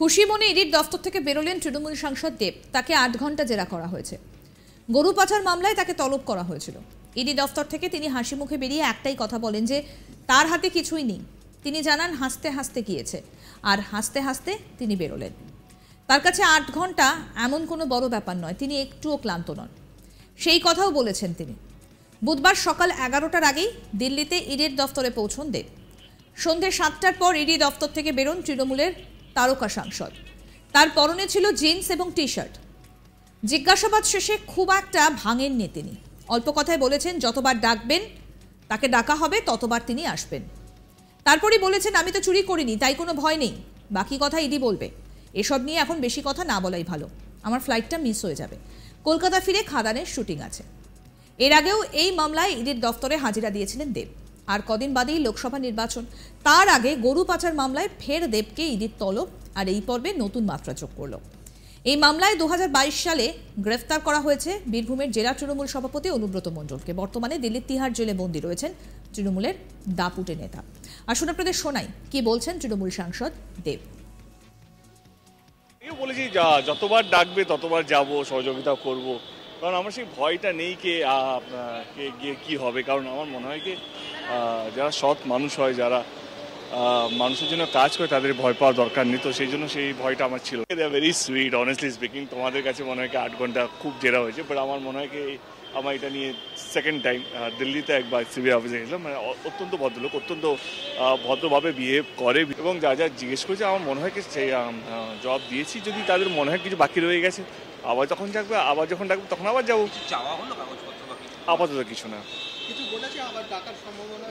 খুশি মনে ইডির দফতর থেকে বেরোলেন তৃণমূল সাংসদ দেব। তাকে 8 ঘন্টা জেরা করা হয়েছে। গরু পাচার মামলায় তাকে তলব করা হয়েছিল। ইডি দফতর থেকে তিনি হাসি মুখে বেরিয়ে একটাই কথা বলেন যে তার হাতে কিছুই নেই। তিনি জানান হাসতে হাসতে গিয়েছে, আর হাসতে হাসতে তিনি বেরোলেন। তার কাছে 8 ঘন্টা এমন কোনো বড় ব্যাপার নয়, তিনি একটুও ক্লান্ত নন, সেই কথাও বলেছেন তিনি। বুধবার সকাল 11টার আগেই দিল্লিতে ইডির দফতরে পৌঁছন দেব। সন্ধে 7টার পর ইডি দফতর থেকে বেরোন তৃণমূলের তারকা সাংসদ। তার পরনে ছিল জিন্স এবং টি শার্ট। জিজ্ঞাসাবাদ শেষে খুব একটা ভাঙেননি তিনি। অল্প কথায় বলেছেন যতবার ডাকবেন তাকে ডাকা হবে ততবার তিনি আসবেন। তারপরই বলেছেন আমি তো চুরি করিনি, তাই কোনো ভয় নেই, বাকি কথা ইডি বলবে। এসব নিয়ে এখন বেশি কথা না বলাই ভালো, আমার ফ্লাইটটা মিস হয়ে যাবে, কলকাতা ফিরে খাদানের শুটিং আছে। এর আগেও এই মামলায় ইডির দফতরে হাজিরা দিয়েছিলেন দেব। আর কদিন বাদেই লোকসভা নির্বাচন, তার আগে গরু পাচার মামলায় ফের দেবকে ইডির তলব, আর এই পর্বে নতুন মাত্রা যোগ করল। এই মামলায় 2022 সালে গ্রেফতার করা হয়েছে বীরভূমের জেলা তৃণমূল সভাপতি অনুব্রত মণ্ডলকে। বর্তমানে দিল্লির তিহার জেলে বন্দী রয়েছেন তৃণমূলের দাপুটে নেতা। আসুন আপনাদের শোনাই কি বলছেন তৃণমূল সাংসদ দেব। বলেছি যতবার ডাকবে ততবার যাব, সহযোগিতা করব, কারণ আমার সেই ভয়টা নেই কে গিয়ে কী হবে। কারণ আমার মনে হয় কি যারা সৎ মানুষ হয়, যারা মানুষের জন্য কাজ করে, তাদের ভয় পাওয়ার দরকার নেই। তো সেই জন্য সেই ভয়টা আমার ছিল। They are very sweet, honestly speaking. তোমাদের কাছে মনে হয় কি 8 ঘন্টা খুব জেরা হয়েছে, বাট আমার মনে হয় কি আমার এটা নিয়ে সেকেন্ড টাইম দিল্লিতে একবার সিবিআই অফিসে গেছিলাম। মানে অত্যন্ত ভদ্রলোক, অত্যন্ত ভদ্রভাবে বিহেভ করে, এবং যা যা জিজ্ঞেস করেছে আমার মনে হয় কি সেই জবাব দিয়েছি। যদি তাদের মনে হয় কিছু বাকি রয়ে গেছে, আবার যখন ডাকবে, আবার যখন ডাকবে তখন আবার যাবো। আপাতত কিছু না,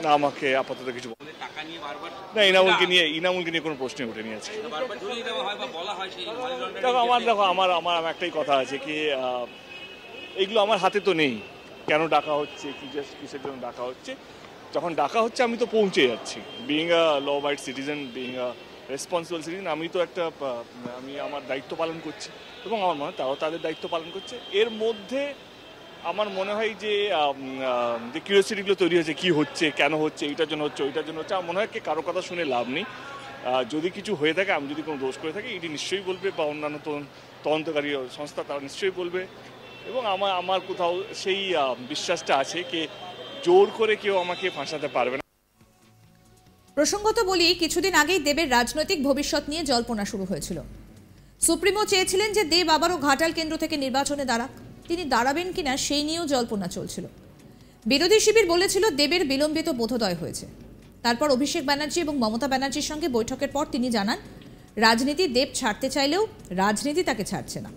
না আমাকে আপাতত কিছু না। ইনামুলকে নিয়ে কোনো প্রশ্নই উঠেনি আছে। দেখো আমার একটাই কথা আছে কি এগুলো আমার হাতে তো নেই। কেন ডাকা হচ্ছে, কিসের জন্য ডাকা হচ্ছে, যখন ডাকা হচ্ছে আমি তো পৌঁছে যাচ্ছি। Being a law abiding citizen, being a responsible citizen, আমি তো আমি আমার দায়িত্ব পালন করছি, এবং আমার মনে হয় তারাও তাদের দায়িত্ব পালন করছে। এর মধ্যে আমার মনে হয় যে কিউরিওসিটিগুলো তৈরি হয়েছে, কি হচ্ছে, কেন হচ্ছে, এইটার জন্য হচ্ছে, ওইটার জন্য হচ্ছে। আমার মনে হয় কি কারো কথা শুনে লাভ নেই। যদি কিছু হয়ে থাকে, আমি যদি কোনো দোষ করে থাকি, এটি নিশ্চয়ই বলবে, বা অন্যান্য তদন্তকারী সংস্থা তারা নিশ্চয়ই বলবে। এবং আমার কোথাও সেই বিশ্বাসটা আছে কি জোর করে কেউ আমাকে ফাঁসাতে পারবে না। প্রসঙ্গত বলি, কিছুদিন আগেই দেবের রাজনৈতিক ভবিষ্যৎ নিয়ে জল্পনা শুরু হয়েছিল। সুপ্রিমো চেয়েছিলেন যে দেব আবারও ঘাটাল কেন্দ্র থেকে নির্বাচনে দাঁড়াক। তিনি দাঁড়াবেন কিনা সেই নিয়েও জল্পনা চলছিল। বিরোধী শিবির বলেছিল দেবের বিলম্বিত বোধোদয় হয়েছে। তারপর অভিষেক ব্যানার্জি এবং মমতা ব্যানার্জির সঙ্গে বৈঠকের পর তিনি জানান রাজনীতি দেব ছাড়তে চাইলেও রাজনীতি তাকে ছাড়ছে না।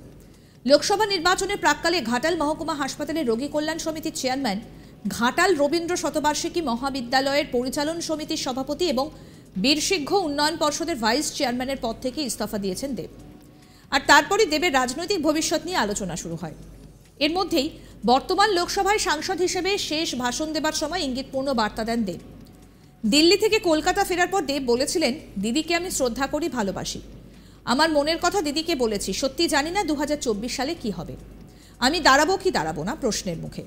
লোকসভা নির্বাচনের প্রাক্কালে ঘাটাল মহকুমা হাসপাতালের রোগী কল্যাণ সমিতির চেয়ারম্যান, ঘাটাল রবীন্দ্র শতবার্ষিকী মহাবিদ্যালয়ের পরিচালন সমিতির সভাপতি এবং বীরসিংহ উন্নয়ন পর্ষদের ভাইস চেয়ারম্যানের পদ থেকে ইস্তফা দিয়েছেন দেব। আর তারপরই দেবের রাজনৈতিক ভবিষ্যৎ নিয়ে আলোচনা শুরু হয়। এর মধ্যেই বর্তমান লোকসভায় সাংসদ হিসেবে শেষ ভাষণ দেবার সময় ইঙ্গিতপূর্ণ বার্তা দেন দেব। দিল্লি থেকে কলকাতা ফেরার পর দেব বলেছিলেন, দিদিকে আমি শ্রদ্ধা করি, ভালোবাসি। আমার মনের কথা দিদিকে বলেছি। সত্যি জানি না 2024 সালে কি হবে। আমি দাঁড়াবো কি দাঁড়াবো না প্রশ্নের মুখে।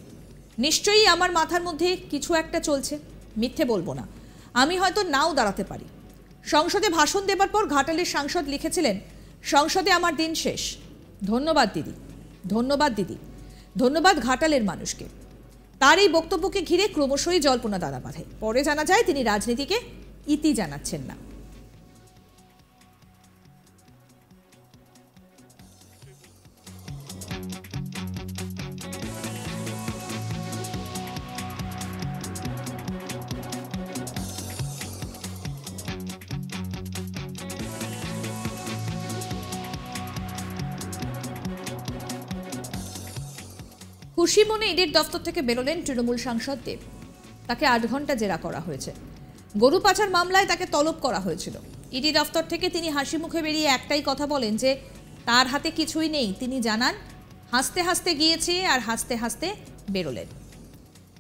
নিশ্চয়ই আমার মাথার মধ্যে কিছু একটা চলছে, মিথ্যে বলবো না। আমি হয়তো নাও দাঁড়াতে পারি। সংসদে ভাষণ দেবার পর ঘাটালের সাংসদ লিখেছিলেন, সংসদে আমার দিন শেষ। ধন্যবাদ দিদি, ধন্যবাদ দিদি, ধন্যবাদ ঘাটালের মানুষকে। তার এই বক্তব্যকে ঘিরে ক্রমশই জল্পনা দানা বাঁধে। পরে জানা যায় তিনি রাজনীতিকে ইতি জানাচ্ছেন না। খুশি মনে ইডির দফতর থেকে বেরোলেন তৃণমূল সাংসদ দেব। তাকে 8 ঘন্টা জেরা করা হয়েছে। গরু পাচার মামলায় তাকে তলব করা হয়েছিল। ইডি দফতর থেকে তিনি হাসি মুখে বেরিয়ে একটাই কথা বলেন যে তার হাতে কিছুই নেই। তিনি জানান হাসতে হাসতে গিয়েছে, আর হাসতে হাসতে বেরোলেন।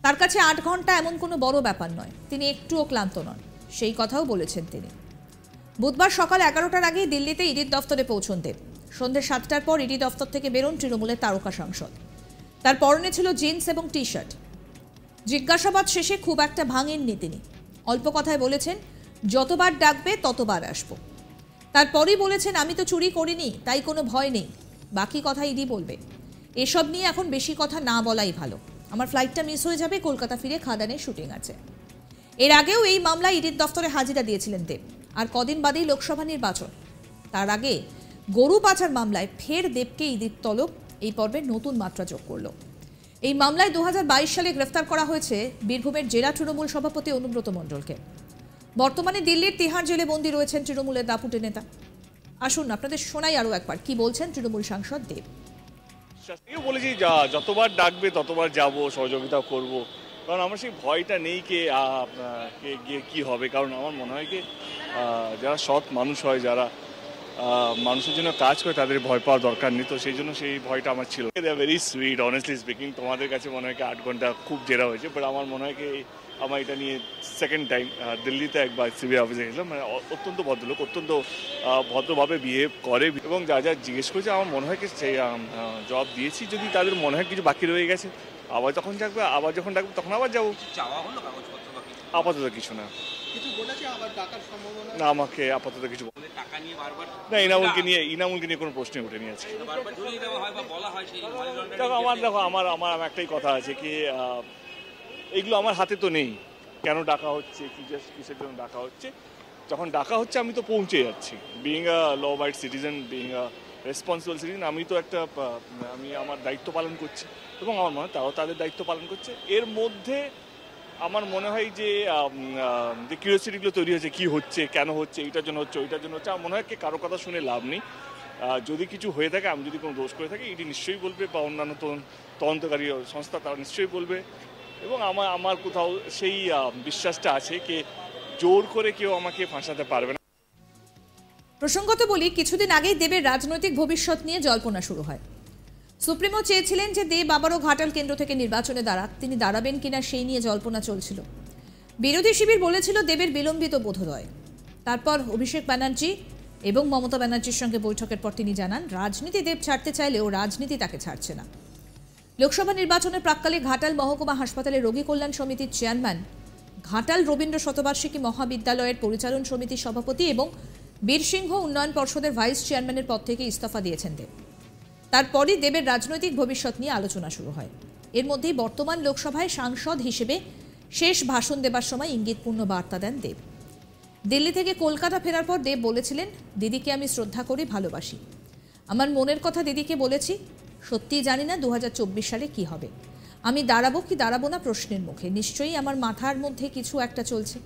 তার কাছে 8 ঘন্টা এমন কোনো বড় ব্যাপার নয়, তিনি একটুও ক্লান্ত নন, সেই কথাও বলেছেন তিনি। বুধবার সকাল 11টার আগেই দিল্লিতে ইডির দফতরে পৌঁছন দেব। সন্ধ্যে 7টার পর ইডি দফতর থেকে বেরোন তৃণমূলের তারকা সাংসদ। তার পরনে ছিল জিন্স এবং টি শার্ট। জিজ্ঞাসাবাদ শেষে খুব একটা ভাঙেননি তিনি। অল্প কথায় বলেছেন যতবার ডাকবে ততবার আসবো। তারপরেই বলেছেন আমি তো চুরি করিনি, তাই কোনো ভয় নেই, বাকি কথা ইডি বলবে। এসব নিয়ে এখন বেশি কথা না বলাই ভালো। আমার ফ্লাইটটা মিস হয়ে যাবে, কলকাতা ফিরে খাদানের শুটিং আছে। এর আগেও এই মামলায় ইডির দফতরে হাজিরা দিয়েছিলেন দেব। আর কদিন বাদেই লোকসভা নির্বাচন। তার আগে গরু পাচার মামলায় ফের দেবকে ইডির তলব এই পর্বে নতুন মাত্রা যোগ করল। এই মামলায় 2022 সালে গ্রেফতার করা হয়েছে বীরভূমের জেলা তৃণমূল সভাপতি অনুব্রত মণ্ডলকে। বর্তমানে দিল্লির তিহার জেলে বন্দী রয়েছেন তৃণমূলের দাপুটে নেতা। আসুন আপনাদের শোনাই আরও একবার কি বলছেন তৃণমূল সাংসদ দেব। শাস্ত্রীও বলেছি যতবার ডাকবে ততবার যাব, সহযোগিতা করব, কারণ আমার সেই ভয়টা নেই কে গিয়ে কী হবে। কারণ আমার মনে হয় কি যারা সৎ মানুষ হয়, যারা মানুষের জন্য কাজ করে, তাদের ভয় পাওয়ার দরকার নেই। তো সেই জন্য সেই ভয়টা আমার ছিল। They are very sweet, honestly speaking. তোমাদের কাছে মনে হয় কি 8 ঘন্টা খুব জেরা হয়েছে, বাট আমার মনে হয় কি আমার এটা নিয়ে সেকেন্ড টাইম দিল্লিতে একবার সিবিআই অফিসে গেছিলাম। মানে অত্যন্ত ভদ্রলোক, অত্যন্ত ভদ্রভাবে বিহেভ করে এবং যা যা জিজ্ঞেস করেছে আমার মনে হয় কি সেই জবাব দিয়েছি। যদি তাদের মনে হয় কিছু বাকি রয়ে গেছে, আবার যখন ডাকবে, আবার যখন ডাকবে তখন আবার যাবো। আপাতত কিছু না, না আমাকে আপাতত কিছু না। ইনামুলকে নিয়ে কোনো প্রশ্নই উঠেনি আছে। দেখো আমার একটাই কথা আছে কি এগুলো আমার হাতে তো নেই। কেন ডাকা হচ্ছে, কিসের জন্য ডাকা হচ্ছে, যখন ডাকা হচ্ছে আমি তো পৌঁছে যাচ্ছি। Being a law abiding citizen, being a responsible citizen, আমি তো আমি আমার দায়িত্ব পালন করছি এবং আমার মনে হয় তারাও তাদের দায়িত্ব পালন করছে। এর মধ্যে আমার মনে হয় যে কিউরিওসিটিগুলো তৈরি হচ্ছে, কি হচ্ছে, কেন হচ্ছে, এইটার জন্য হচ্ছে, ওইটার জন্য হচ্ছে। আমার মনে হয় কি কারো কথা শুনে লাভ নেই। যদি কিছু হয়ে থাকে, আমি যদি কোনো দোষ করে থাকি, এটি নিশ্চয়ই বলবে, বা অন্যান্য তদন্তকারী সংস্থা তারা নিশ্চয়ই বলবে। এবং আমার কোথাও সেই বিশ্বাসটা আছে কি জোর করে কেউ আমাকে ফাঁসাতে পারবে না। প্রসঙ্গত বলি, কিছুদিন আগেই দেবের রাজনৈতিক ভবিষ্যৎ নিয়ে জল্পনা শুরু হয়। সুপ্রিমো চেয়েছিলেন যে দেব আবারও ঘাটাল কেন্দ্র থেকে নির্বাচনে দাঁড়াক, তিনি দাঁড়াবেন কিনা সেই নিয়ে জল্পনা চলছিল। বিরোধী শিবির বলেছিল দেবের বিলম্বিত বোধোদয়। তারপর অভিষেক ব্যানার্জি এবং মমতা ব্যানার্জির সঙ্গে বৈঠকের পর তিনি জানান রাজনীতি দেব ছাড়তে চাইলেও রাজনীতি তাকে ছাড়ছে না। লোকসভা নির্বাচনের প্রাক্কালে ঘাটাল মহকুমা হাসপাতালে রোগী কল্যাণ সমিতির চেয়ারম্যান, ঘাটাল রবীন্দ্র শতবার্ষিকী মহাবিদ্যালয়ের পরিচালন সমিতির সভাপতি এবং বীরসিংহ উন্নয়ন পর্ষদের ভাইস চেয়ারম্যানের পদ থেকে ইস্তফা দিয়েছেন দেব। তারপরই দেবের রাজনৈতিক ভবিষ্যৎ নিয়ে আলোচনা শুরু হয়। এর মধ্যেই বর্তমান লোকসভায় সাংসদ হিসেবে শেষ ভাষণ দেবার সময় ইঙ্গিতপূর্ণ বার্তা দেন দেব। দিল্লি থেকে কলকাতা ফেরার পর দেব বলেছিলেন, দিদিকে আমি শ্রদ্ধা করি, ভালোবাসি। আমার মনের কথা দিদিকে বলেছি। সত্যিই জানি না 2024 সালে কি হবে। আমি দাঁড়াবো কি দাঁড়াবো না প্রশ্নের মুখে। নিশ্চয়ই আমার মাথার মধ্যে কিছু একটা চলছে।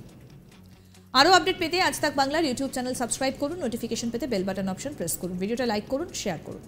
আরও আপডেট পেতে আজ তাক বাংলার ইউটিউব চ্যানেল সাবস্ক্রাইব করুন, নোটিফিকেশন পেতে বেল বাটন অপশন প্রেস করুন, ভিডিওটা লাইক করুন, শেয়ার করুন।